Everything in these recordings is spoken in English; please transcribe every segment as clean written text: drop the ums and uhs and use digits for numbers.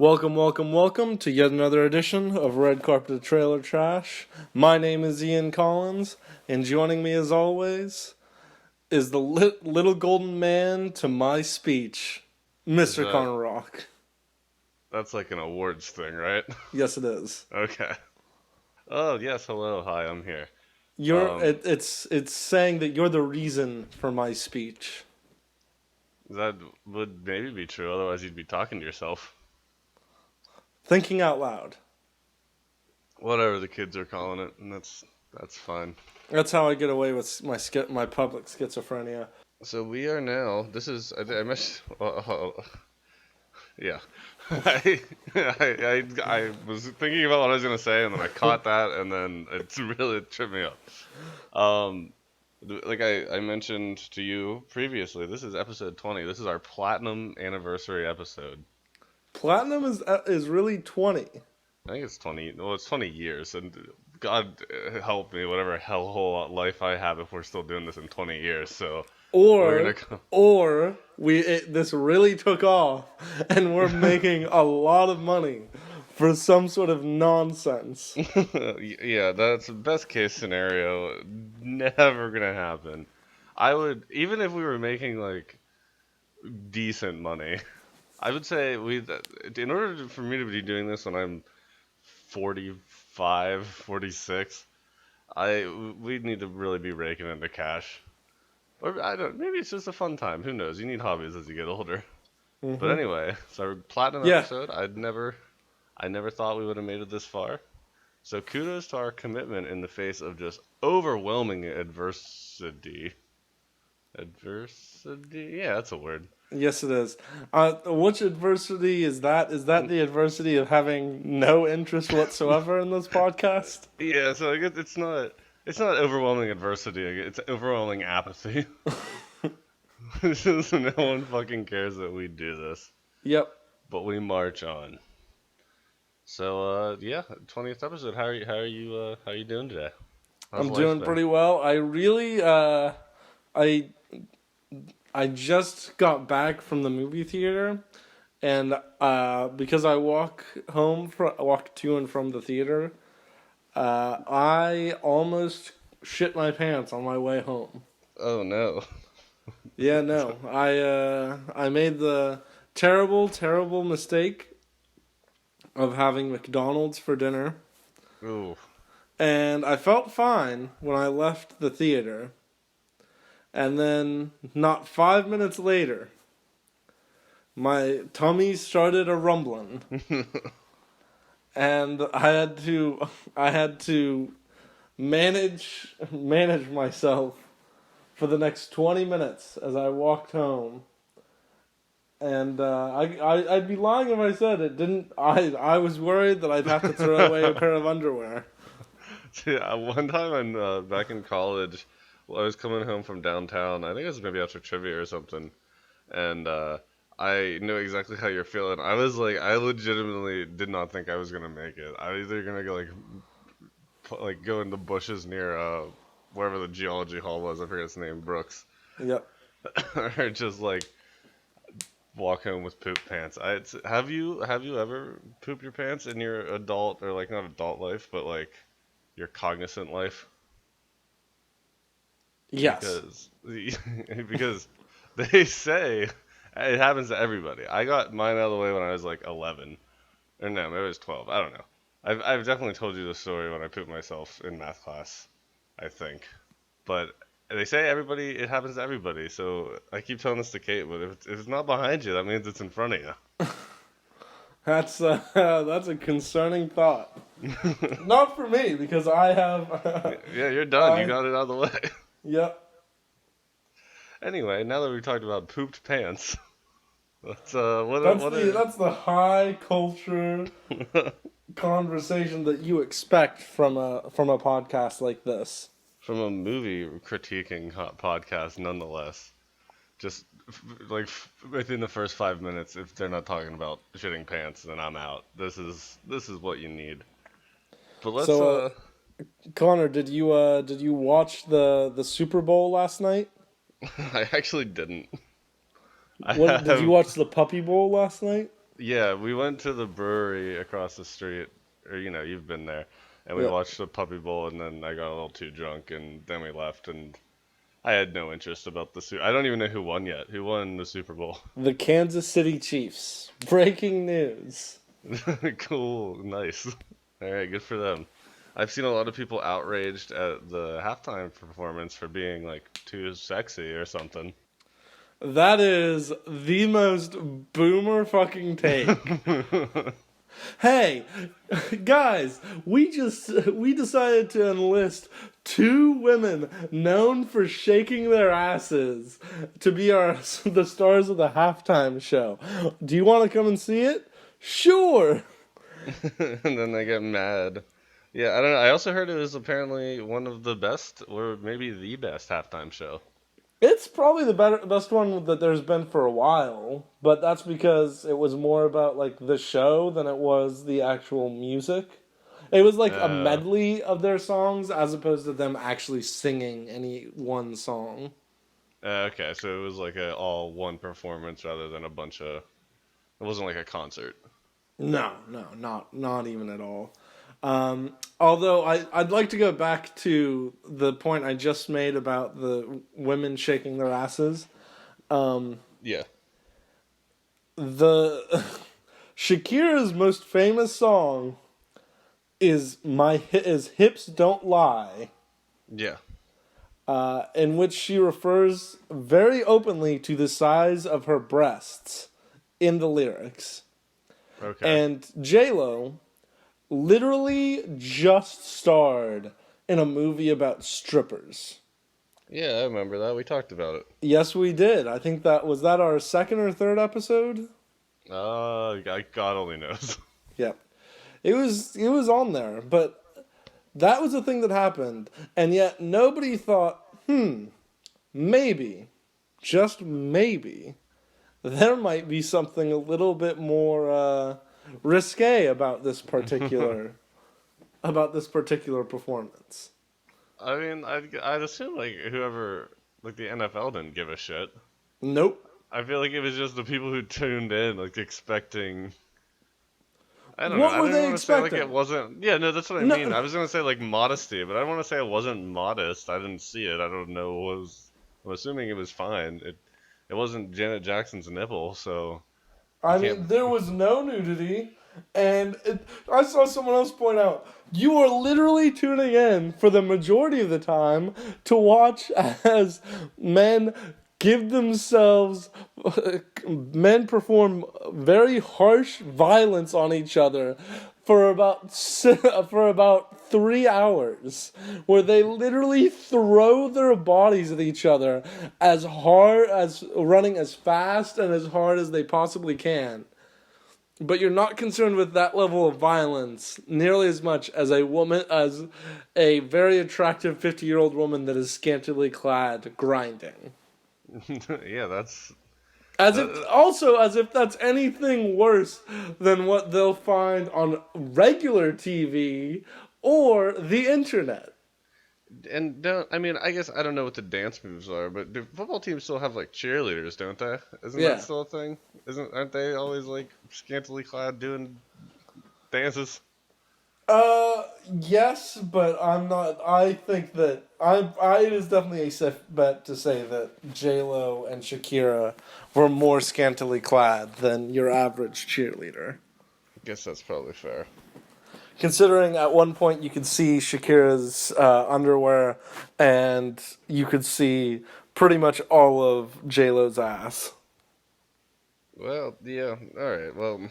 Welcome, welcome, welcome to yet another edition of Red Carpet Trailer Trash. My name is Ian Collins, and joining me as always is the little golden man to my speech, Is Mr. that Connor Rock. that's like an awards thing, right? Yes, it is. Okay. Oh yes, hello, hi, I'm here. You're Um, it's saying that you're the reason for my speech. that would maybe be true. Otherwise, you'd be talking to yourself. Thinking out loud. Whatever the kids are calling it, and that's fine. That's how I get away with my public schizophrenia. So we are now. This is I missed. Yeah. I was thinking about what I was gonna say, and then I caught that, and then it really tripped me up. Um, like I mentioned to you previously, this is episode 20. This is our platinum anniversary episode. Platinum is really 20. I think it's 20. Well, it's 20 years, and God help me, whatever hellhole life I have if we're still doing this in 20 years. So we're Or gonna go. this really took off and we're making a lot of money for some sort of nonsense. Yeah, that's the best case scenario. Never gonna happen. I would, even if we were making like decent money, I would say in order for me to be doing this when I'm 45, 46, we need to really be raking in the cash. Or I don't, maybe it's just a fun time. Who knows? You need hobbies as you get older. But Hmm. anyway, so our platinum Yeah, episode, I never thought we would have made it this far. So kudos to our commitment in the face of just overwhelming adversity. Adversity? Yeah, that's a word. yes it is. Which adversity is that? Is that the adversity of having no interest whatsoever in this podcast? Yeah, so I guess it's not overwhelming adversity. It's overwhelming apathy. It's just no one fucking cares that we do this, Yep, but we march on. So yeah, 20th episode. How are you doing today? How's I'm life doing been? pretty well. I I just got back from the movie theater. And because I walk to and from the theater, I almost shit my pants on my way home. Oh no. Yeah, no, I made the terrible mistake of having McDonald's for dinner, Ooh. and I felt fine when I left the theater, and then not 5 minutes later, my tummy started a rumbling. And I had to manage myself for the next 20 minutes as I walked home. And I'd be lying if I said it didn't. I was worried that I'd have to throw away a pair of underwear. Yeah, one time back in college, I was coming home from downtown. I think it was maybe after trivia or something, and I knew exactly how you're feeling. I was like, I legitimately did not think I was gonna make it. I was either gonna go like go in the bushes near wherever the geology hall was. I forget its name, Brooks, Yep. or just like walk home with poop pants. Have you ever pooped your pants in your adult or like not adult life, but like your cognizant life? Yes. Because because they say it happens to everybody. I got mine out of the way when I was like 11, or no, maybe it was 12. I don't know. I've definitely told you the story when I pooped myself in math class, I think. But they say it happens to everybody. So I keep telling this to Kate, but if it's not behind you, that means it's in front of That's a concerning thought. Not for me because I have. Yeah, you're done. You I got it out of the way. Yep. Anyway, now that we've talked about pooped pants, let's That's what that's the high culture conversation that you expect from a podcast like this. from a movie critiquing podcast, nonetheless. Just within the first 5 minutes, if they're not talking about shitting pants, then I'm out. This is what you need. But let's So, Connor, did you watch the Super Bowl last night? I actually didn't. I What did you have watch the Puppy Bowl last night? Yeah, we went to the brewery across the street, or you've been there, and we Yeah. watched the Puppy Bowl, and then I got a little too drunk, and then we left, and I had no interest about the Super. I don't even know who won yet. Who won the Super Bowl? The Kansas City Chiefs. Breaking news. Cool, nice. All right, good for them. I've seen a lot of people outraged at the halftime performance for being like too sexy or something. That is the most boomer fucking take. Hey, guys, we decided to enlist two women known for shaking their asses to be the stars of the halftime show. Do you want to come and see it? Sure. And then they get mad. Yeah, I don't know. I also heard it was apparently one of the best, or maybe the best halftime show. It's probably the best one that there's been for a while, but that's because it was more about like the show than it was the actual music. It was like a Uh, medley of their songs as opposed to them actually singing any one song. okay, so it was like a all one performance rather than a bunch of. It wasn't like a concert. No, no, not even at all. Although I'd like to go back to the point I just made about the women shaking their asses. Yeah, The Shakira's most famous song is "Hips Don't Lie," yeah. in which she refers very openly to the size of her breasts in the lyrics. Okay. And J Lo literally just starred in a movie about strippers. Yeah, I remember that. We talked about it. Yes, we did. I think that was that our second or third episode. God only knows. Yep, it was on there, but that was the thing that happened, and yet nobody thought, maybe, just maybe, there might be something a little bit more risque about this particular performance. I mean, I'd assume like whoever, like the NFL didn't give a shit. Nope. I feel like it was just the people who tuned in, like expecting. I don't know. What I were don't even they want to say like it expecting? wasn't. Yeah, no, that's what I mean. No. I was gonna say like modesty, but I don't want to say it wasn't modest. I didn't see it. I don't know. I'm assuming it was fine. It wasn't Janet Jackson's nipple, so you I can't. mean, there was no nudity, and I saw someone else point out you are literally tuning in for the majority of the time to watch as men give themselves, men perform very harsh violence on each other for about 3 hours, where they literally throw their bodies at each other as hard as running as fast and as hard as they possibly can. But you're not concerned with that level of violence nearly as much as a very attractive 50-year-old woman that is scantily clad grinding. Yeah, that's. Uh, As if that's anything worse than what they'll find on regular TV or the internet. and don't. I mean, I guess I don't know what the dance moves are, but do football teams still have like cheerleaders, don't they? Isn't that Yeah. still a thing? Aren't they always like scantily clad doing dances? Yes, but I'm not. I think that it is definitely a safe bet to say that J Lo and Shakira were more scantily clad than your average cheerleader. I guess that's probably fair. Considering at one point you could see Shakira's underwear, and you could see pretty much all of J Lo's ass. Well, yeah. All right. Well,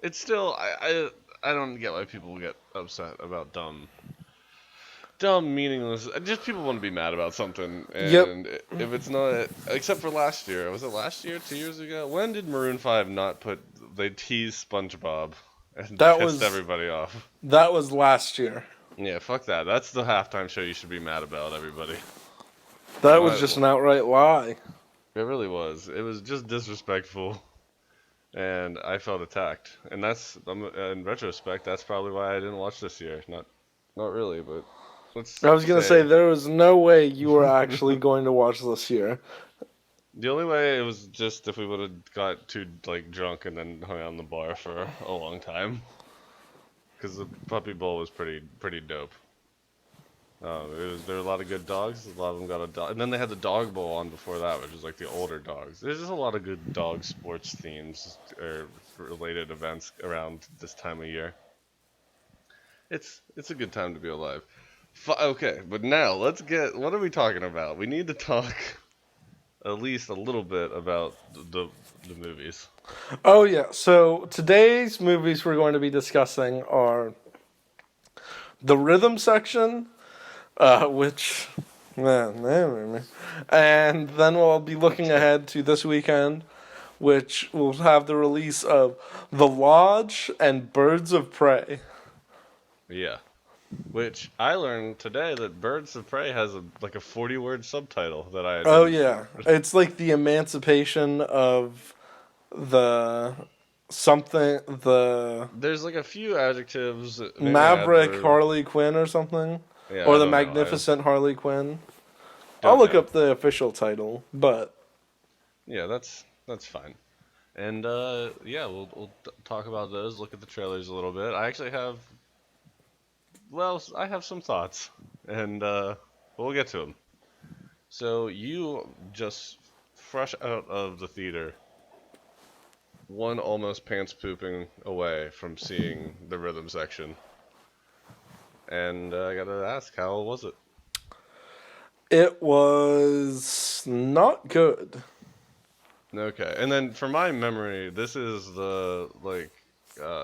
it's still I don't get why people get upset about dumb meaningless. Just people want to be mad about something, Yep, and if it's not, except for last year, was it last year, 2 years ago? When did Maroon 5 not put they teased SpongeBob and that pissed was everybody off? that was last year. Yeah, fuck that. That's the halftime show you should be mad about, everybody. That was Might as just well. an outright lie. It really was. It was just disrespectful. And I felt attacked. And that's in retrospect, that's probably why I didn't watch this year. Not really, but let's I was gonna say say there was no way you were actually going to watch this year. The only way it was just if we would have got too like drunk and then hung out in the bar for a long time. Because the Puppy Bowl was pretty dope. There were a lot of good dogs. A lot of them got a dog, and then they had the Dog Bowl on before that, which was like the older dogs. There's just a lot of good dog sports themes or related events around this time of year. It's a good time to be alive. Okay, but now let's get. What are we talking about? We need to talk at least a little bit about the movies. Oh yeah. So today's movies we're going to be discussing are the rhythm section, which, and then we'll be looking ahead to this weekend, which will have the release of The Lodge and Birds of Prey. Yeah. Which I learned today that Birds of Prey has like a 40-word subtitle that I Oh didn't. yeah, it's like the emancipation of the something the There's like a few adjectives, maybe an Maverick adverb. Harley Quinn or something, Yeah, or I the don't know. I Magnificent Harley Quinn. I'll don't look know. up the official title, but Yeah, that's fine. And yeah, we'll talk about those. Look at the trailers a little bit. I actually have, well, I have some thoughts, and we'll get to them. So you just fresh out of the theater, one almost pants pooping away from seeing the rhythm section, and I gotta ask, how was it? it was not good. Okay, and then for my memory, this is the like,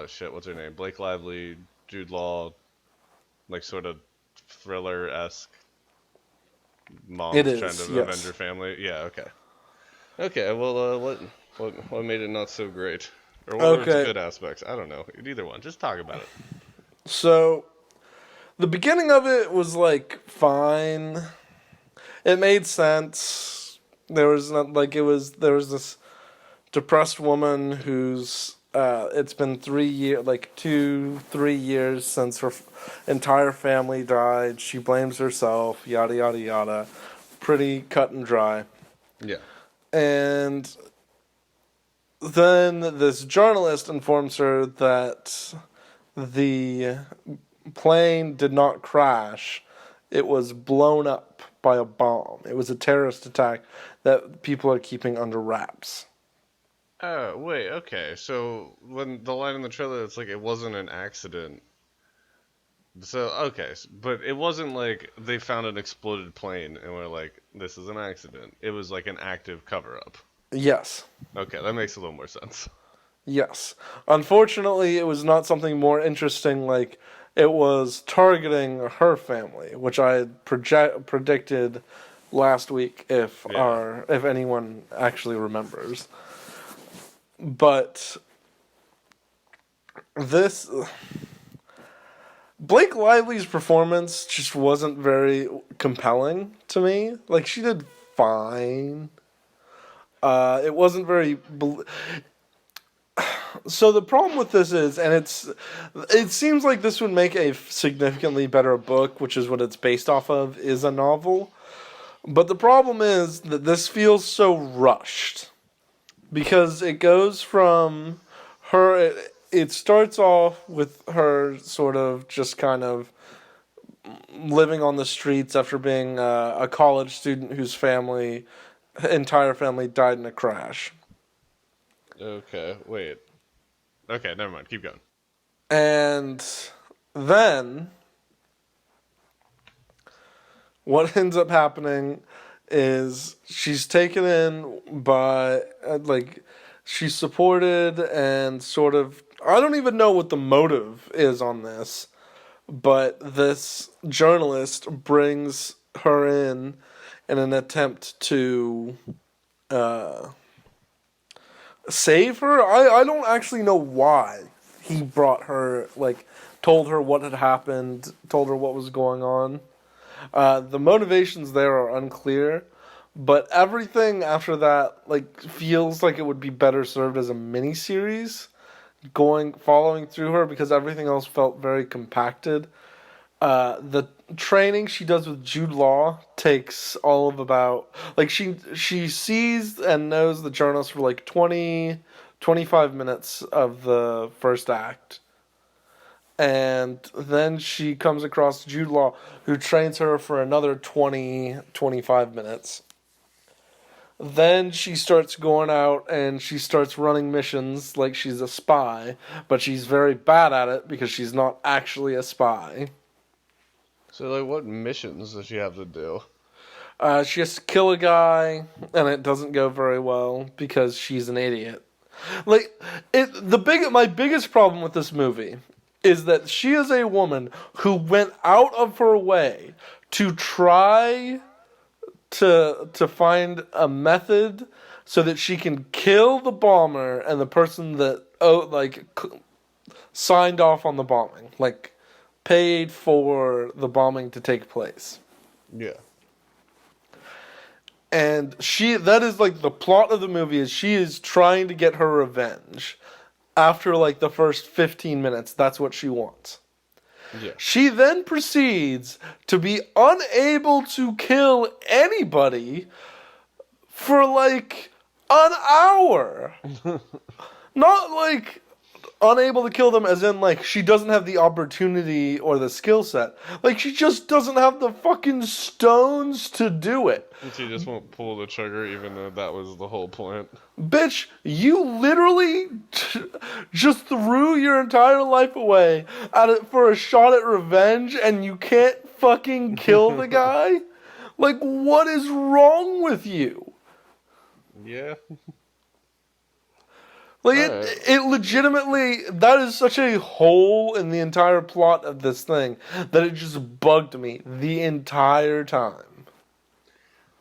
shit, what's her name? Blake Lively, Jude Law, like sort of thriller-esque It mom's trying to is, avenge yes. her family. Yeah, okay. Okay, well, what made it not so great, or what were its Okay, good aspects? I don't know. Either one. Just talk about it. so the beginning of it was like fine. It made sense. There was not like it was there was this depressed woman who's it's been 3 years, like 2 3 years since her entire family died. She blames herself, yada yada yada. Pretty cut and dry. Yeah. And then this journalist informs her that the plane did not crash. It was blown up by a bomb. It was a terrorist attack that people are keeping under wraps. Oh, wait, okay. So when the line in the trailer, it's like it wasn't an accident. So, okay, but it wasn't like they found an exploded plane and were like, this is an accident. It was like an active cover-up. Yes. Okay, that makes a little more sense. Yes. Unfortunately, it was not something more interesting like it was targeting her family, which I had predicted last week Yeah. if anyone actually remembers. But this Blake Lively's performance just wasn't very compelling to me. Like she did fine. It wasn't very. So the problem with this is, and it seems like this would make a significantly better book, which is what it's based off of, is a novel. But the problem is that this feels so rushed because it goes from her. It starts off with her sort of just kind of living on the streets after being a college student whose entire family died in a crash. Okay, wait. Okay, never mind. Keep going. And then what ends up happening is she's taken in by, like, she's supported and sort of. I don't even know what the motive is on this, but this journalist brings her in an attempt to uh, save her. I don't actually know why he brought her, like, told her what had happened, told her what was going on. The motivations there are unclear, but everything after that like feels like it would be better served as a mini series, following through her because everything else felt very compacted. The training she does with Jude Law takes all of about like she sees and knows the journalist for like 25 minutes of the first act. And then she comes across Jude Law, who trains her for another 25 minutes. Then she starts going out and she starts running missions like she's a spy, but she's very bad at it because she's not actually a spy. So, like, what missions does she have to do? She has to kill a guy, and it doesn't go very well because she's an idiot. Like my biggest problem with this movie is that she is a woman who went out of her way to try to find a method so that she can kill the bomber and the person that signed off on the bombing, like paid for the bombing to take place. Yeah. And that is like the plot of the movie is she is trying to get her revenge. After like the first 15 minutes, that's what she wants. Yeah. She then proceeds to be unable to kill anybody for like an hour. Not like unable to kill them as in like she doesn't have the opportunity or the skill set. Like she just doesn't have the fucking stones to do it. And she just won't pull the trigger even though that was the whole point. Bitch, you literally just threw your entire life away for a shot at revenge and you can't fucking kill the guy? Like, what is wrong with you? Yeah. Like, Alright. it legitimately, that is such a hole in the entire plot of this thing that it just bugged me the entire time.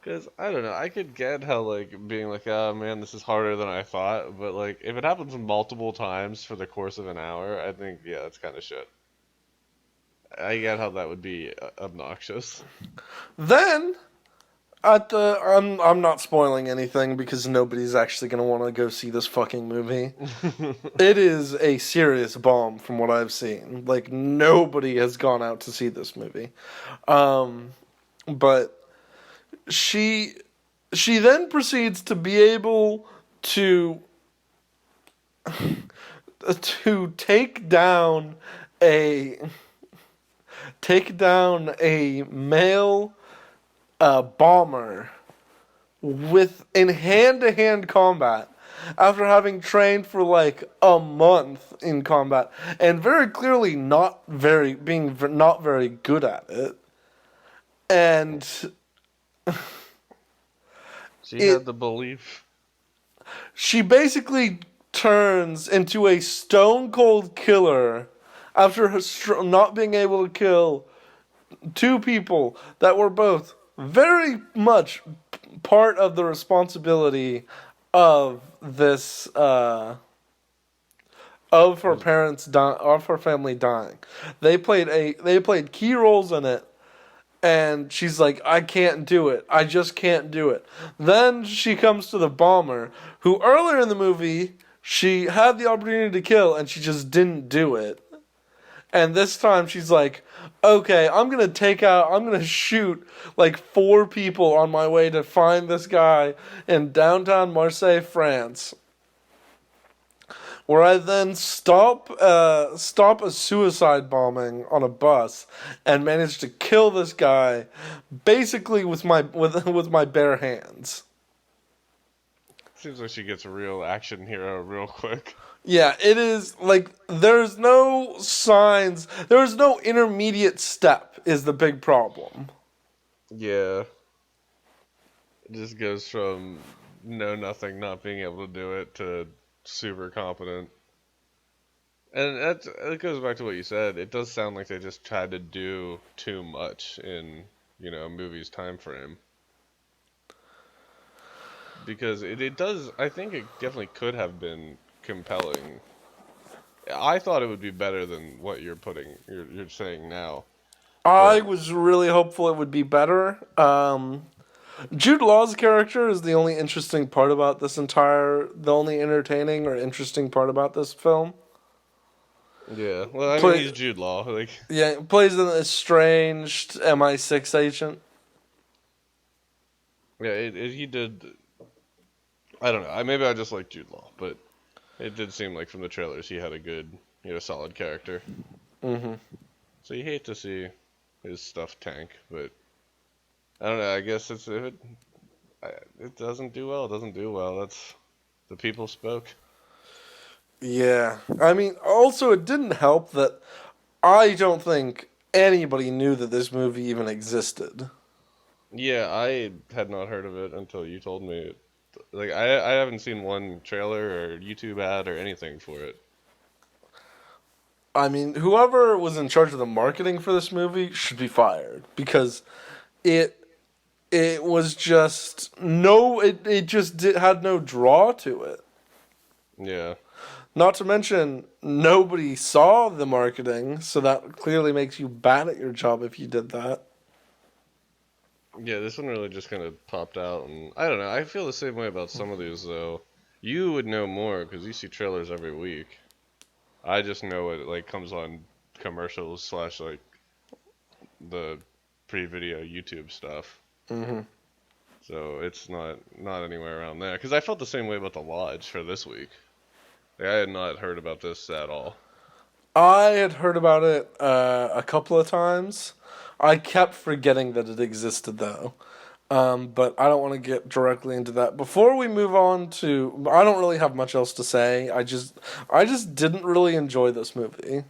Because, I don't know, I could get how, like, being like, oh man, this is harder than I thought, but, like, if it happens multiple times for the course of an hour, I think, yeah, that's kind of shit. I get how that would be obnoxious. Then, I'm not spoiling anything because nobody's actually going to want to go see this fucking movie. It is a serious bomb from what I've seen. Like, nobody has gone out to see this movie. But she then proceeds to be able to take down a male bomber in hand-to-hand combat after having trained for like a month in combat and very clearly not very good at it. And She had the belief. she basically turns into a stone-cold killer after her not being able to kill two people that were both very much part of the responsibility of this of her of her family dying. They played key roles in it. And she's like, I can't do it. I just can't do it. Then she comes to the bomber, who earlier in the movie, she had the opportunity to kill, and she just didn't do it. And this time she's like, okay, I'm going to shoot like 4 people on my way to find this guy in downtown Marseille, France. Where I then stop a suicide bombing on a bus and manage to kill this guy basically with my bare hands. Seems like she gets a real action hero real quick. Yeah, it is like there's no signs, there's no intermediate step is the big problem. Yeah. It just goes from know nothing, not being able to do it, to super competent. And that goes back to what you said. It does sound like they just tried to do too much in, a movie's time frame. Because it does, I think it definitely could have been compelling. I thought it would be better than what you're saying now. I was really hopeful it would be better. Jude Law's character is the only interesting part about the only entertaining or interesting part about this film. Yeah. Well, I mean, Play, he's Jude Law. Like, yeah, plays an estranged MI6 agent. yeah, he did. I don't know. Maybe I just like Jude Law, but it did seem like from the trailers he had a good, solid character. Hmm. So you hate to see his stuff tank, but I don't know. I guess it doesn't do well. It doesn't do well. That's the people spoke. Yeah. I mean, also, it didn't help that I don't think anybody knew that this movie even existed. Yeah, I had not heard of it until you told me. Like I haven't seen one trailer or YouTube ad or anything for it. I mean, whoever was in charge of the marketing for this movie should be fired because it it was just no it just had no draw to it. Yeah. Not to mention nobody saw the marketing, so that clearly makes you bad at your job if you did that. Yeah, this one really just kind of popped out, and I don't know. I feel the same way about some of these, though. You would know more because you see trailers every week. I just know it like comes on commercials slash like the pre-video YouTube stuff. Hmm. So it's not anywhere around there. Because I felt the same way about The Lodge for this week. Like, I had not heard about this at all. I had heard about it a couple of times. I kept forgetting that it existed though. But I don't want to get directly into that. Before we move on to, I don't really have much else to say. I just didn't really enjoy this movie.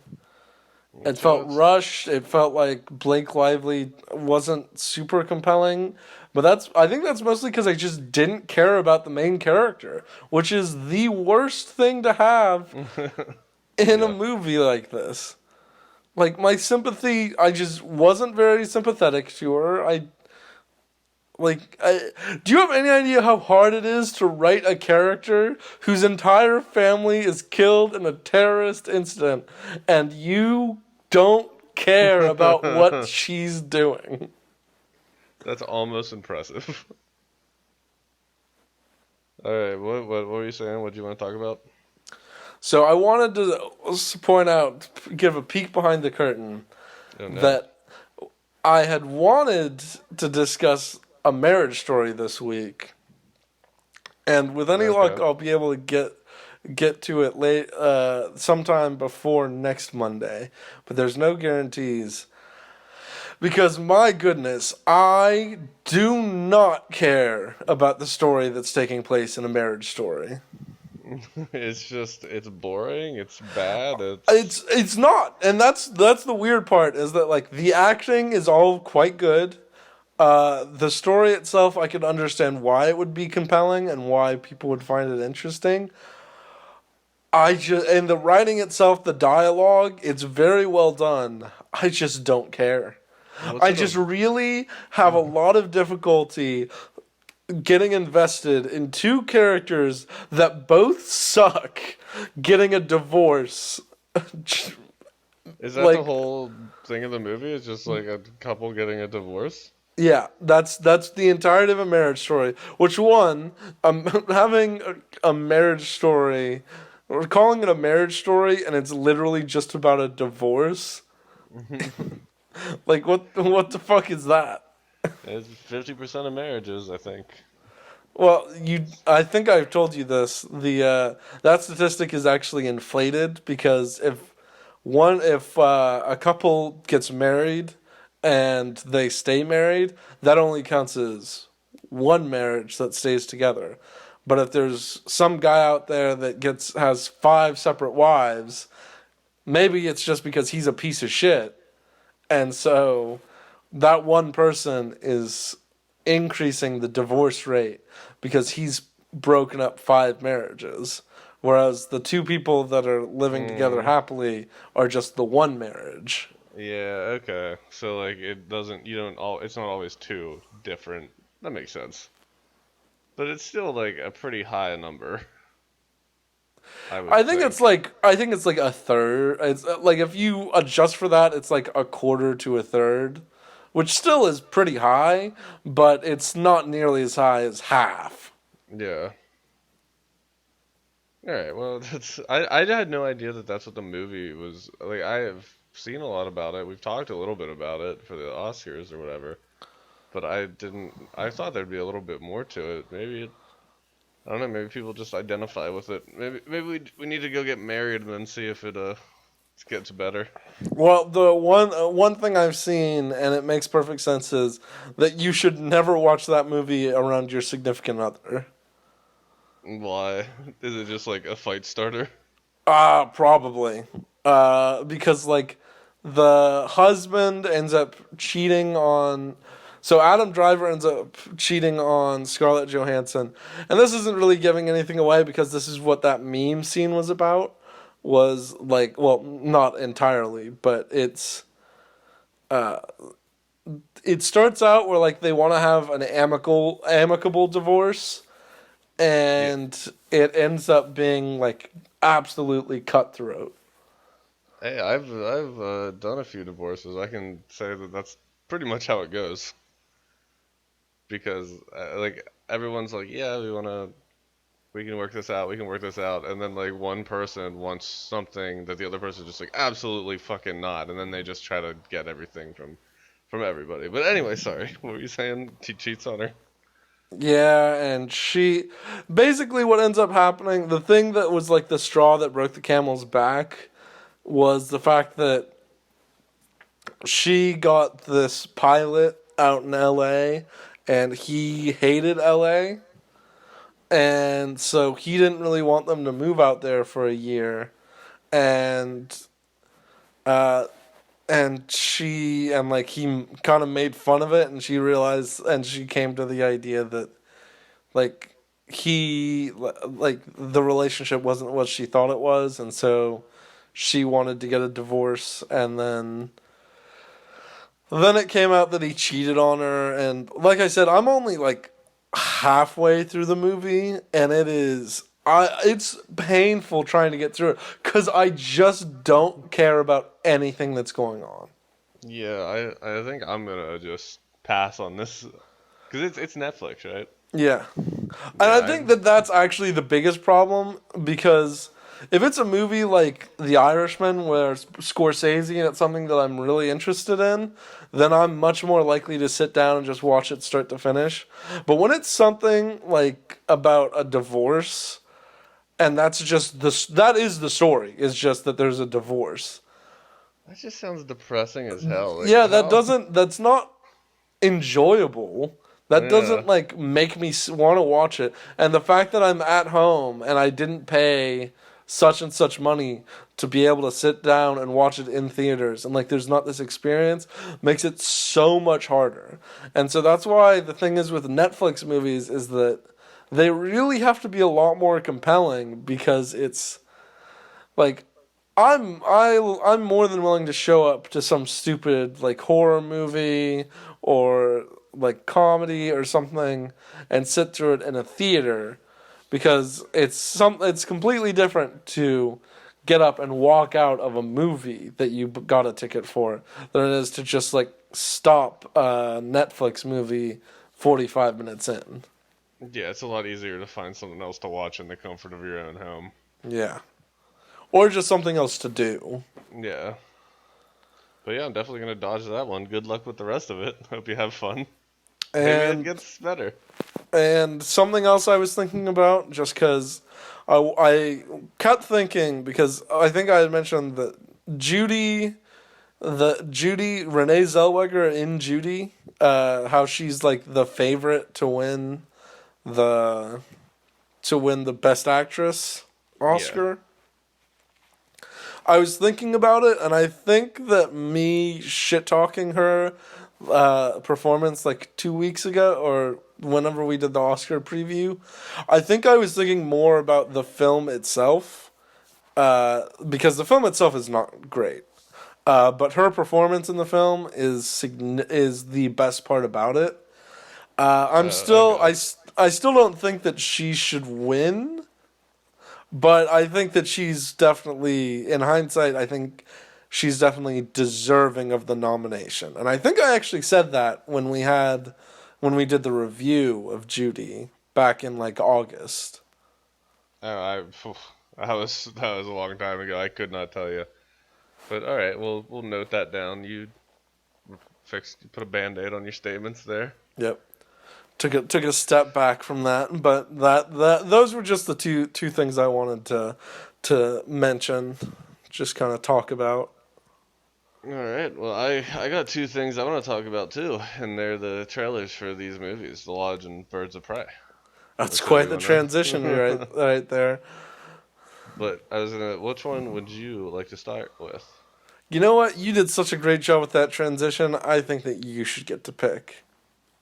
It So felt it's rushed. It felt like Blake Lively wasn't super compelling. But I think that's mostly because I just didn't care about the main character, which is the worst thing to have in a yeah. movie like this. Like my sympathy, I just wasn't very sympathetic to her. Do you have any idea how hard it is to write a character whose entire family is killed in a terrorist incident and you don't care about what she's doing? That's almost impressive. All right, what were you saying? What do you want to talk about? So I wanted to point out, give a peek behind the curtain, Oh no. that I had wanted to discuss A Marriage Story this week, and with any luck, Okay. I'll be able to get to it late, sometime before next Monday. But there's no guarantees because my goodness, I do not care about the story that's taking place in A Marriage Story. It's boring. It's bad. It's not, and that's the weird part is that like the acting is all quite good. The story itself, I could understand why it would be compelling and why people would find it interesting. And the writing itself, the dialogue, it's very well done. I just don't care. What's I it just a? really have a lot of difficulty getting invested in two characters that both suck getting a divorce. Is that the Like, whole thing of the movie? It's just like a couple getting a divorce? yeah, that's the entirety of A Marriage Story. Which one? Having a marriage story, we're calling it A Marriage Story, and it's literally just about a divorce. Like, what the fuck is that? It's 50% of marriages, I think. Well, I think I've told you this. That statistic is actually inflated because if a couple gets married and they stay married, that only counts as one marriage that stays together. But if there's some guy out there that has five separate wives, maybe it's just because he's a piece of shit, and so that one person is increasing the divorce rate because he's broken up five marriages. Whereas the two people that are living together Mm, happily are just the one marriage. yeah, okay. So like it doesn't you don't all it's not always two different. That makes sense. But it's still like a pretty high number, I would think. I think it's like a third. It's like if you adjust for that, it's like a quarter to a third, which still is pretty high, but it's not nearly as high as half. Yeah. All right. Well, I had no idea that that's what the movie was. Like I have seen a lot about it. We've talked a little bit about it for the Oscars or whatever. But I didn't. I thought there'd be a little bit more to it. I don't know. Maybe people just identify with it. Maybe we need to go get married and then see if it gets better. Well, the one thing I've seen, and it makes perfect sense, is that you should never watch that movie around your significant other. Why? Is it just like a fight starter? Probably. Because like the husband ends up cheating on. So Adam Driver ends up cheating on Scarlett Johansson, and this isn't really giving anything away because this is what that meme scene was about. Was like, well, not entirely, but it starts out where like they want to have an amicable divorce, Yeah. and it ends up being like absolutely cutthroat. Hey, I've done a few divorces. I can say that that's pretty much how it goes because like everyone's like, yeah, we can work this out, we can work this out, and then like one person wants something that the other person just like absolutely fucking not, and then they just try to get everything from everybody. But anyway, sorry, what were you saying? He cheats on her. Yeah, and she basically what ends up happening, the thing that was like the straw that broke the camel's back was the fact that she got this pilot out in LA and he hated LA, and so he didn't really want them to move out there for a year, and uh like he kind of made fun of it, and she realized, and she came to the idea that like like the relationship wasn't what she thought it was, and so she wanted to get a divorce, and then it came out that he cheated on her, and like I said, I'm only like halfway through the movie, and it's painful trying to get through it cuz I just don't care about anything that's going on. Yeah, I think I'm gonna just pass on this because it's Netflix, right? Yeah. And Yeah, I think that that's actually the biggest problem because if it's a movie like The Irishman where it's Scorsese and it's something that I'm really interested in, then I'm much more likely to sit down and just watch it start to finish. But when it's something like about a divorce and that is the story, is just that there's a divorce. that just sounds depressing as hell. Like Yeah, how? that's not enjoyable. That Yeah. doesn't like make me want to watch it. And the fact that I'm at home and I didn't pay such and such money to be able to sit down and watch it in theaters, and like there's not this experience, makes it so much harder. And so that's why the thing is with Netflix movies is that they really have to be a lot more compelling because it's like I'm more than willing to show up to some stupid like horror movie or like comedy or something and sit through it in a theater because it's completely different to get up and walk out of a movie that you got a ticket for than it is to just like stop a Netflix movie 45 minutes in. Yeah, it's a lot easier to find something else to watch in the comfort of your own home. Yeah. Or just something else to do. Yeah. But yeah, I'm definitely gonna dodge that one. Good luck with the rest of it. Hope you have fun. Maybe it And gets better. And something else I was thinking about, just because I kept thinking, because I think I had mentioned that Judy Renee Zellweger in Judy, how she's like the favorite the to win the Best Actress Yeah. Oscar. I was thinking about it, and I think that me shit talking her performance like 2 weeks ago, or whenever we did the Oscar preview, I think I was thinking more about the film itself, because the film itself is not great. But her performance in the film is the best part about it. Okay. I still don't think that she should win, but I think that she's definitely, in hindsight, I think she's definitely deserving of the nomination. And I think I actually said that when we did the review of Judy back in like August. phew, that was a long time ago. I could not tell you. But all right, we'll note that down. You put a band-aid on your statements there. Yep. Took a step back from that, but that those were just the two things I wanted to mention, just kind of talk about. All right. Well, I got two things I want to talk about too, and they're the trailers for these movies, The Lodge and Birds of Prey. That's Which one do quite you the want to transition know? right there. But which one would you like to start with? You know what? You did such a great job with that transition. I think that you should get to pick.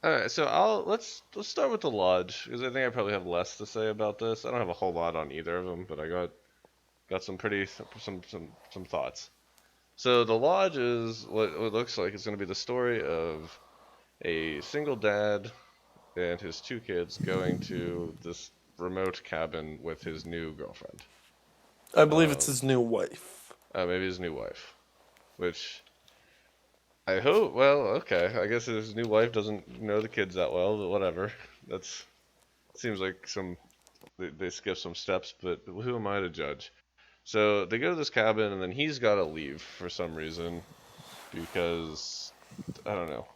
All right, so let's start with The Lodge because I think I probably have less to say about this. I don't have a whole lot on either of them, but I got some thoughts. So The Lodge is what looks like it's going to be the story of a single dad and his two kids going to this remote cabin with his new girlfriend. I believe it's Um, his new wife. Maybe his new wife, which I hope. Well, okay. I guess his new wife doesn't know the kids that well, but whatever. That's seems like they skip some steps, but who am I to judge? So they go to this cabin, and then he's got to leave for some reason because I don't know.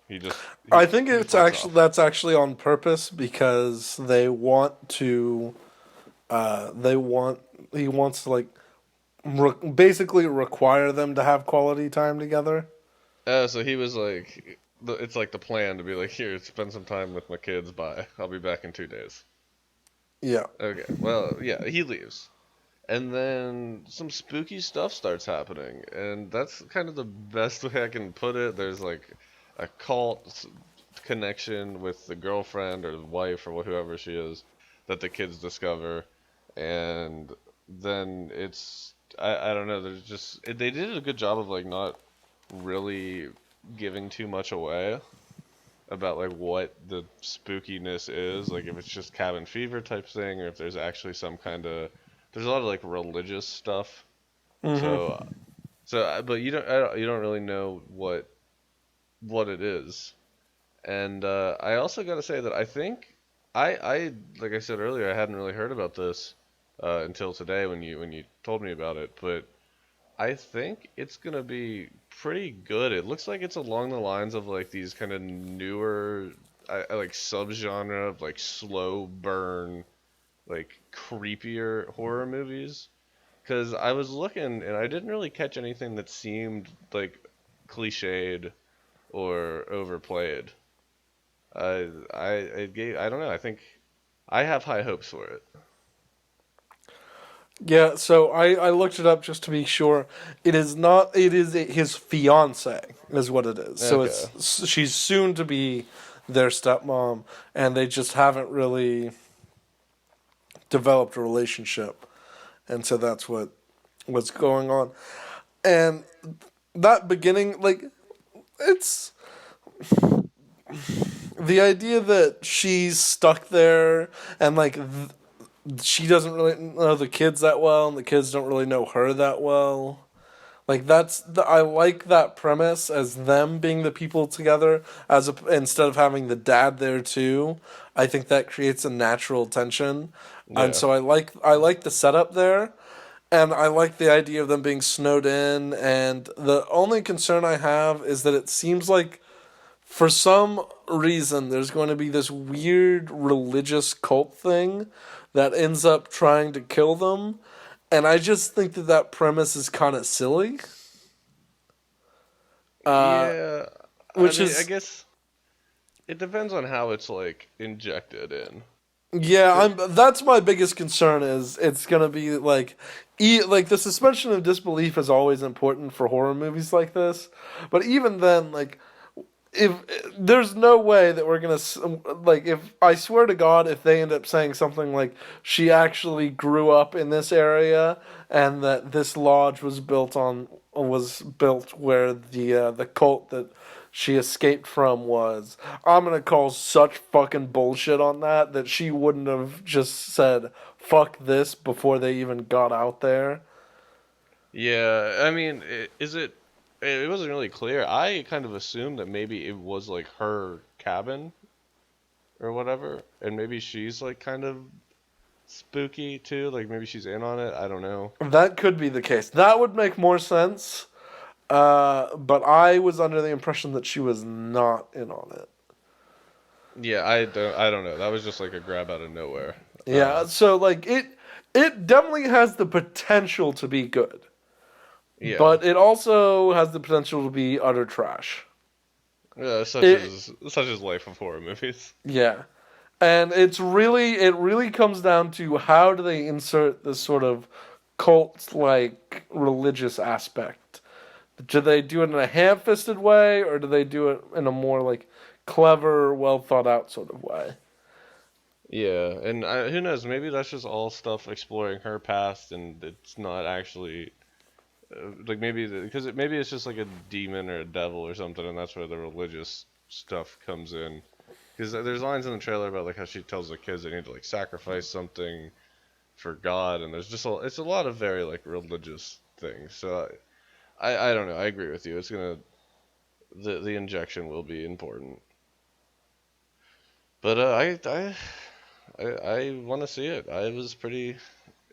I think He it's fucks actually off. that's actually on purpose because they want to. They want he wants to like basically require them to have quality time together. So he was like, it's like the plan to be like, here, spend some time with my kids. Bye. I'll be back in 2 days. Yeah. Okay. Well, yeah, he leaves. And then some spooky stuff starts happening, and that's kind of the best way I can put it. There's like a connection with the girlfriend or the wife or whoever she is that the kids discover, and then I don't know. There's just they did a good job of like not really giving too much away about like what the spookiness is, like if it's just cabin fever type thing or if there's actually some kind of there's a lot of like religious stuff. Mm-hmm. So but you don't really know what it is. And I also got to say that I think I like I said earlier I hadn't really heard about this until today when you told me about it, but I think it's gonna be pretty good. It looks like it's along the lines of like these kind of newer, I like subgenre of like slow burn, like creepier horror movies. Cause I was looking and I didn't really catch anything that seemed like cliched or overplayed. I don't know. I think I have high hopes for it. Yeah, so I looked it up just to be sure. It is not. It is his fiance, is what it is. So Okay. it's she's soon to be their stepmom, and they just haven't really developed a relationship, and so that's what's going on. And that beginning, like, it's the idea that she's stuck there, and like she doesn't really know the kids that well, and the kids don't really know her that well. Like I like that premise as them being the people together instead of having the dad there too. I think that creates a natural tension, and Yeah. so I like the setup there, and I like the idea of them being snowed in. And the only concern I have is that it seems like for some reason there's going to be this weird religious cult thing that ends up trying to kill them, and I just think that premise is kind of silly. Uh, Yeah. I which mean, I is guess it depends on how it's like injected in. yeah, 'Cause- that's my biggest concern is it's gonna be like like the suspension of disbelief is always important for horror movies like this, but even then, like if there's no way that we're gonna like if I swear to God if they end up saying something like she actually grew up in this area and that this lodge was built where the cult that she escaped from was, I'm gonna call such fucking bullshit on that she wouldn't have just said fuck this before they even got out there. Yeah, I mean, is it? It wasn't really clear. I kind of assumed that maybe it was like her cabin or whatever, and maybe she's like kind of spooky too. Like maybe she's in on it. I don't know. That could be the case. That would make more sense. But I was under the impression that she was not in on it. Yeah, I don't know. That was just like a grab out of nowhere. Yeah, so like it definitely has the potential to be good, Yeah. but it also has the potential to be utter trash. Yeah, It such as life of horror movies. yeah. And it really comes down to how do they insert this sort of cult like religious aspect. Do they do it in a ham-fisted way or do they do it in a more like clever, well thought out sort of way? Yeah, and who knows? Maybe that's just all stuff exploring her past, and it's not actually like maybe because maybe it's just like a demon or a devil or something, and that's where the religious stuff comes in. Because there's lines in the trailer about like how she tells the kids they need to like sacrifice something for God, and there's just it's a lot of very like religious things. So I don't know. I agree with you. It's gonna the injection will be important, but I want to see it. I was pretty.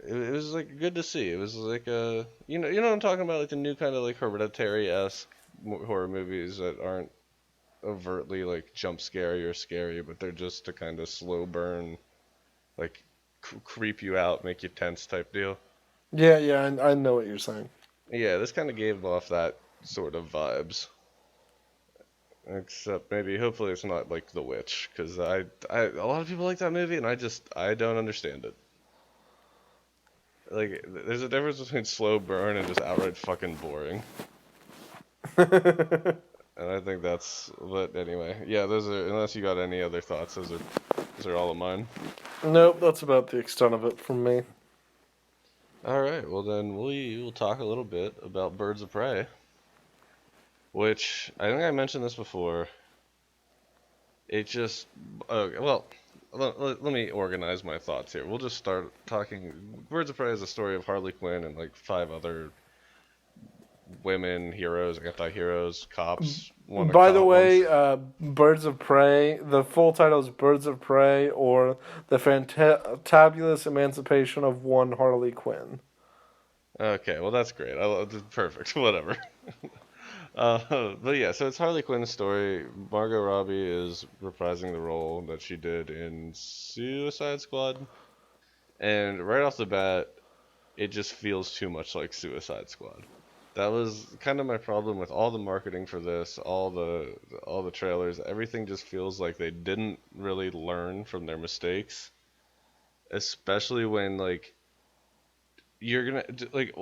It was like good to see. It was like you know what I'm talking about, like the new kind of like Hereditary-esque horror movies that aren't overtly like jump scary or scary, but they're just to kind of slow burn, like creep you out, make you tense type deal. Yeah, yeah, I know what you're saying. Yeah, this kind of gave off that sort of vibes. Except maybe, hopefully, it's not like The Witch, because a lot of people like that movie, and I don't understand it. Like, there's a difference between slow burn and just outright fucking boring. And I think that's, but anyway, yeah, those are, unless you got any other thoughts, those are all of mine. Nope, that's about the extent of it from me. Alright, well then we'll talk a little bit about Birds of Prey, which I think I mentioned this before. It just, well, let me organize my thoughts here. We'll just start talking. Birds of Prey is a story of Harley Quinn and like five other women heroes, anti-heroes, cops, one a By the cop way, once. Birds of Prey, the full title is Birds of Prey or The Fantabulous Emancipation of One Harley Quinn. Okay, well that's great. Perfect. Whatever. But yeah, so it's Harley Quinn's story. Margot Robbie is reprising the role that she did in Suicide Squad, and right off the bat, it just feels too much like Suicide Squad. That was kind of my problem with all the marketing for this, all the trailers. Everything just feels like they didn't really learn from their mistakes, especially when like you're gonna like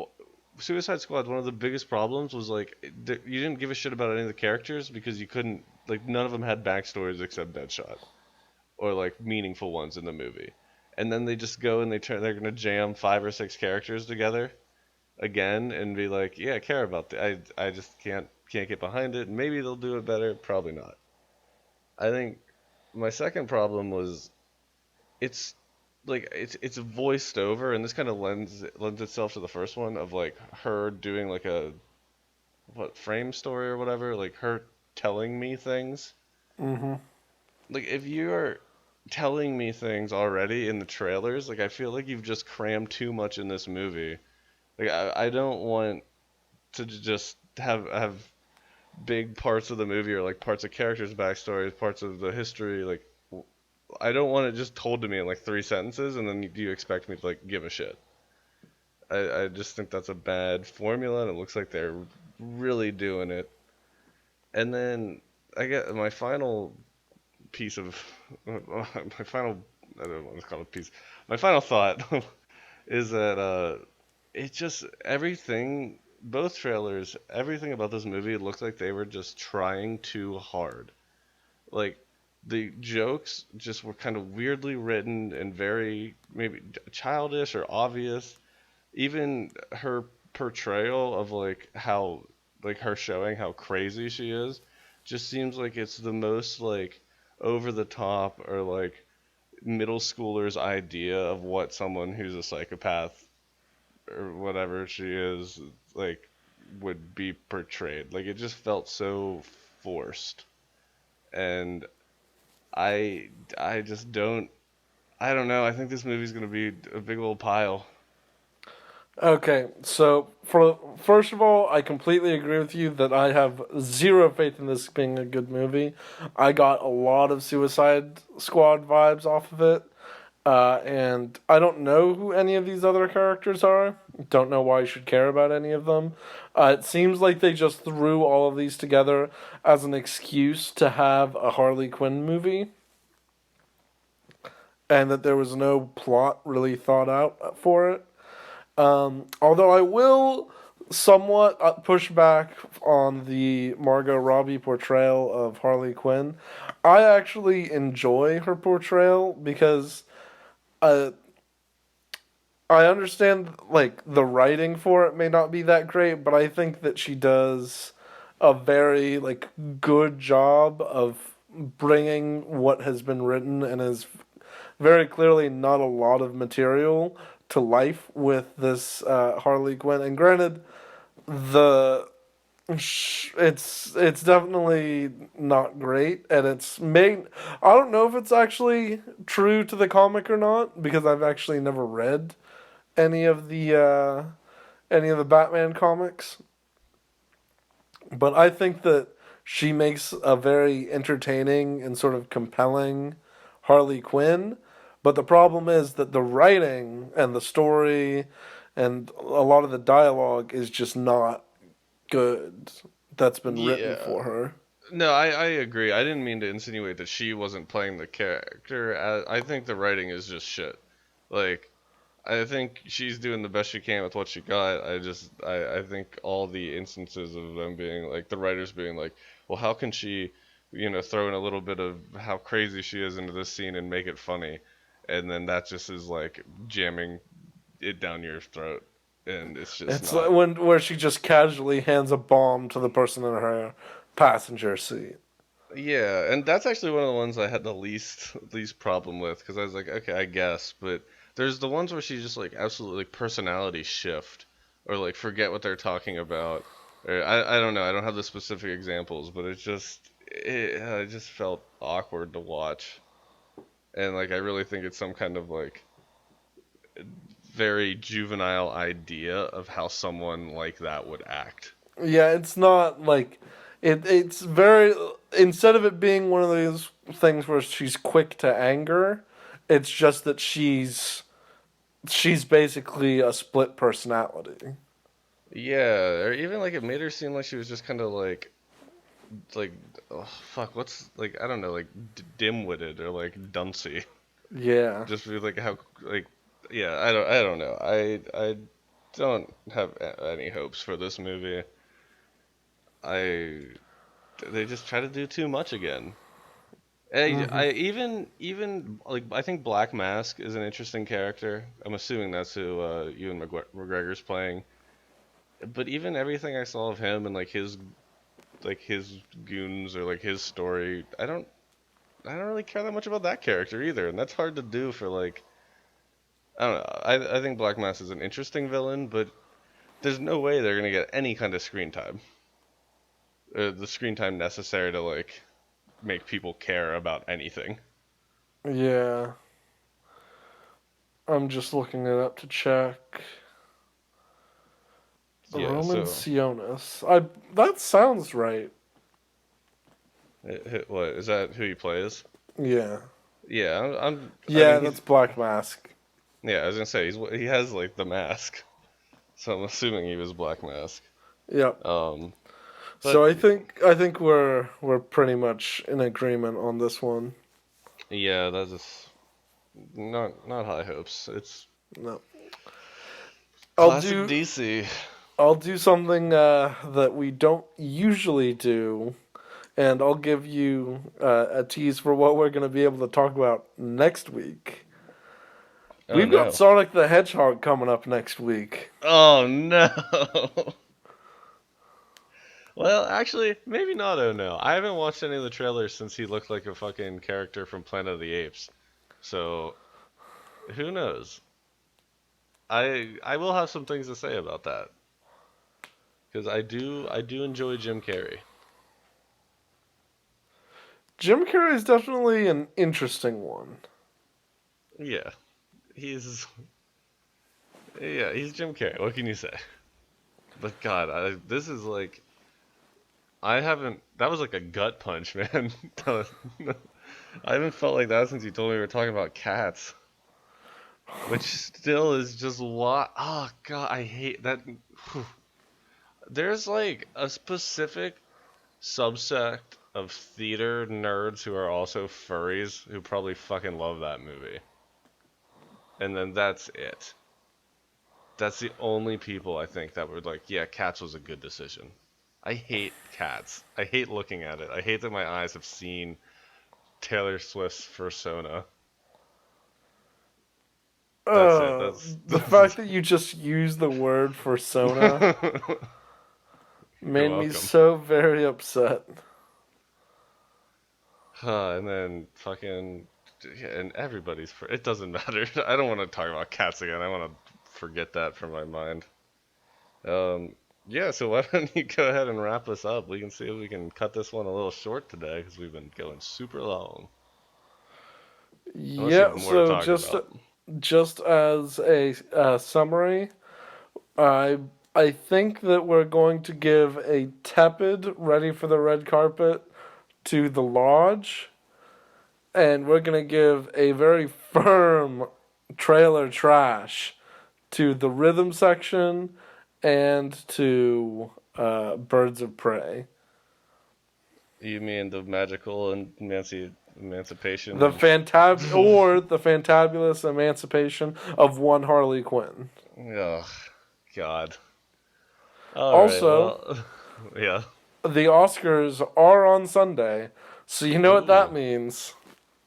Suicide Squad. One of the biggest problems was like you didn't give a shit about any of the characters because you couldn't like none of them had backstories except Deadshot or like meaningful ones in the movie. And then they just go and they're gonna jam five or six characters together again and be like, yeah, I care about that. I just can't get behind it. Maybe they'll do it better. Probably not. I think my second problem was it's it's voiced over, and this kind of lends itself to the first one of like her doing like a frame story or whatever, like her telling me things. Mm-hmm. Like if you're telling me things already in the trailers, like I feel like you've just crammed too much in this movie. Like I don't want to just have big parts of the movie or like parts of characters' backstories, parts of the history. Like I don't want it just told to me in like three sentences, and then you expect me to like give a shit. I just think that's a bad formula, and it looks like they're really doing it. And then I get my final piece of my final I don't know what to call it piece. My final thought is that it just everything both trailers everything about this movie looked like they were just trying too hard. Like the jokes just were kind of weirdly written and very maybe childish or obvious. Even her portrayal of like how like her showing how crazy she is just seems like it's the most like over the top or like middle schooler's idea of what someone who's a psychopath or whatever she is like would be portrayed. Like it just felt so forced. And I just don't. I don't know. I think this movie's gonna be a big old pile. Okay, so for first of all, I completely agree with you that I have zero faith in this being a good movie. I got a lot of Suicide Squad vibes off of it, and I don't know who any of these other characters are. Don't know why I should care about any of them. It seems like they just threw all of these together as an excuse to have a Harley Quinn movie, and that there was no plot really thought out for it. Although I will somewhat push back on the Margot Robbie portrayal of Harley Quinn. I actually enjoy her portrayal because uh, I understand like the writing for it may not be that great, but I think that she does a very like good job of bringing what has been written and is very clearly not a lot of material to life with this Harley Quinn. And granted, the it's definitely not great, and it's made. I don't know if it's actually true to the comic or not because I've actually never read any of the Batman comics. But I think that she makes a very entertaining and sort of compelling Harley Quinn. But the problem is that the writing and the story and a lot of the dialogue is just not good that's been written Yeah. for her. No, I agree. I didn't mean to insinuate that she wasn't playing the character. I think the writing is just shit. Like, I think she's doing the best she can with what she got. I think all the instances of them being like the writers being like, well, how can she, throw in a little bit of how crazy she is into this scene and make it funny, and then that just is like jamming it down your throat, and it's just It's like not. when where she just casually hands a bomb to the person in her passenger seat. Yeah, and that's actually one of the ones I had the least problem with because I was like, okay, I guess, but there's the ones where she just like absolutely like personality shift or like forget what they're talking about. Or I don't know, I don't have the specific examples, but it just felt awkward to watch. And like I really think it's some kind of like very juvenile idea of how someone like that would act. Yeah, it's not like it's very instead of it being one of those things where she's quick to anger, it's just that she's basically a split personality. Yeah, or even like it made her seem like she was just kind of like oh, fuck what's like I don't know like dim-witted or like duncy Yeah. just be like how like yeah I don't know I don't have any hopes for this movie. I they just try to do too much again. Hmm. I even like I think Black Mask is an interesting character. I'm assuming that's who Ewan McGregor's playing. But even everything I saw of him and like his goons or like his story, I don't really care that much about that character either, and that's hard to do for like I don't know. I think Black Mass is an interesting villain, but there's no way they're gonna get any kind of screen time, the screen time necessary to like make people care about anything. Yeah. I'm just looking it up to check. Yeah, Roman so Sionis. I that sounds right. what is that? Who he plays? Yeah. Yeah, I Yeah, mean, that's Black Mask. yeah, I was gonna say he has like the mask, so I'm assuming he was Black Mask. Yep. Um, but So I think we're pretty much in agreement on this one. yeah, that's just not high hopes. It's No. I'll classic do DC. I'll do something that we don't usually do, and I'll give you a tease for what we're going to be able to talk about next week. Oh We've got no. Sonic the Hedgehog coming up next week. Oh no. Well, actually, maybe not. Oh no. I haven't watched any of the trailers since he looked like a fucking character from Planet of the Apes. So who knows? I will have some things to say about that because I do enjoy Jim Carrey. Jim Carrey is definitely an interesting one. Yeah, he's he's Jim Carrey. What can you say? But God, this is like I haven't. That was like a gut punch, man. I haven't felt like that since you told me we were talking about cats, which still is just what. Oh God, I hate that. There's like a specific subsect of theater nerds who are also furries who probably fucking love that movie. And then that's it. That's the only people I think that were like, yeah, Cats was a good decision. I hate Cats. I hate looking at it. I hate that my eyes have seen Taylor Swift's Persona. That's it. The fact that you just used the word persona You're made me welcome. so very upset. And then fucking yeah, and it doesn't matter. I don't want to talk about cats again. I want to forget that from my mind. Um, yeah, so why don't you go ahead and wrap us up? We can see if we can cut this one a little short today because we've been going super long. Unless you have Yeah, more to so talk about. just as a summary, I I think that we're going to give a tepid ready for the red carpet to the lodge, and we're gonna give a very firm trailer trash to the rhythm section and to Birds of Prey. You mean the magical and emancipation The of? the fantabulous emancipation of one Harley Quinn. Oh, God. All right. Also, Well, yeah. the Oscars are on Sunday, so you know what that Ooh, means.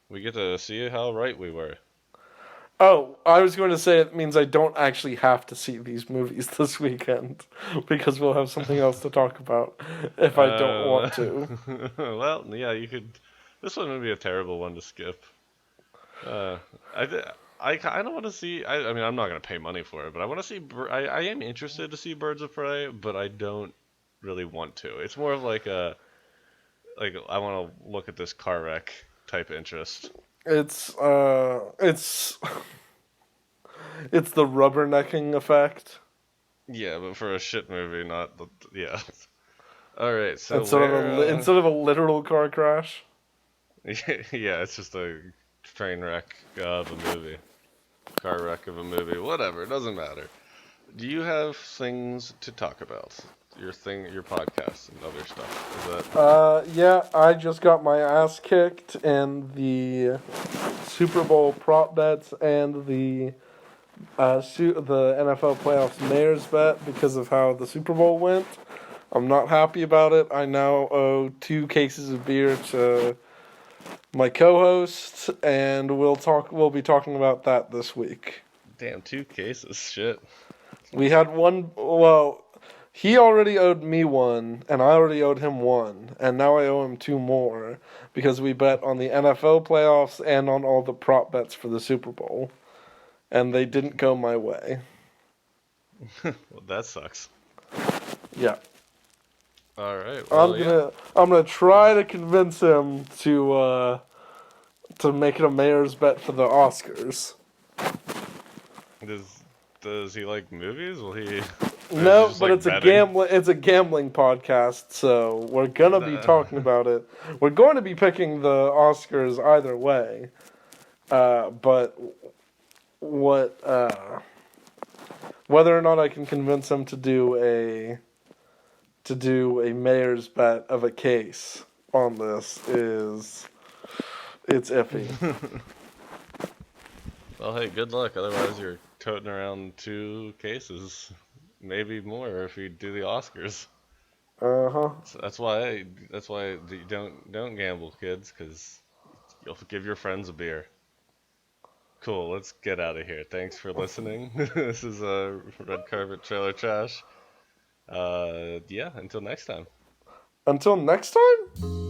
we get to see how right we were. Oh, I was going to say it means I don't actually have to see these movies this weekend because we'll have something else to talk about if I don't Uh, want to. well, yeah, you could. This one would be a terrible one to skip. Uh, I th- I kind of want to see. I mean, I'm not gonna pay money for it, but I want to see. I am interested to see Birds of Prey, but I don't really want to. It's more of like a I want to look at this car wreck type interest. It's it's the rubbernecking effect Yeah, but for a shit movie, not yeah. All right, so where instead of a literal car crash. yeah, it's just a train wreck of a movie, car wreck of a movie, whatever. It doesn't matter. Do you have things to talk about? Your podcast, and other stuff. Is that Yeah, I just got my ass kicked in the Super Bowl prop bets and the NFL playoffs mayor's bet because of how the Super Bowl went. I'm not happy about it. I now owe 2 cases of beer to my co-host, and We'll be talking about that this week. damn 2 cases? Shit. We had one. Well, he already owed me one, and I already owed him one, and now I owe him 2 more because we bet on the NFL playoffs and on all the prop bets for the Super Bowl, and they didn't go my way. Well, that sucks. Yeah. All right. Well, yeah. I'm gonna try to convince him to make it a mayor's bet for the Oscars. Does does he like movies? Will he? Or is he No, just but like betting? it's a gambling podcast, so we're gonna be Nah. talking about it. We're going to be picking the Oscars either way. But what whether or not I can convince him to do a mayor's bet of a case on this is it's iffy. Well, hey, good luck. Otherwise, you're toting around 2 cases, maybe more if you do the Oscars. Uh-huh. So that's why you don't gamble, kids, because you'll give your friends a beer. Cool. Let's get out of here. Thanks for listening. This is a red carpet trailer trash. Yeah. Until next time. Until next time?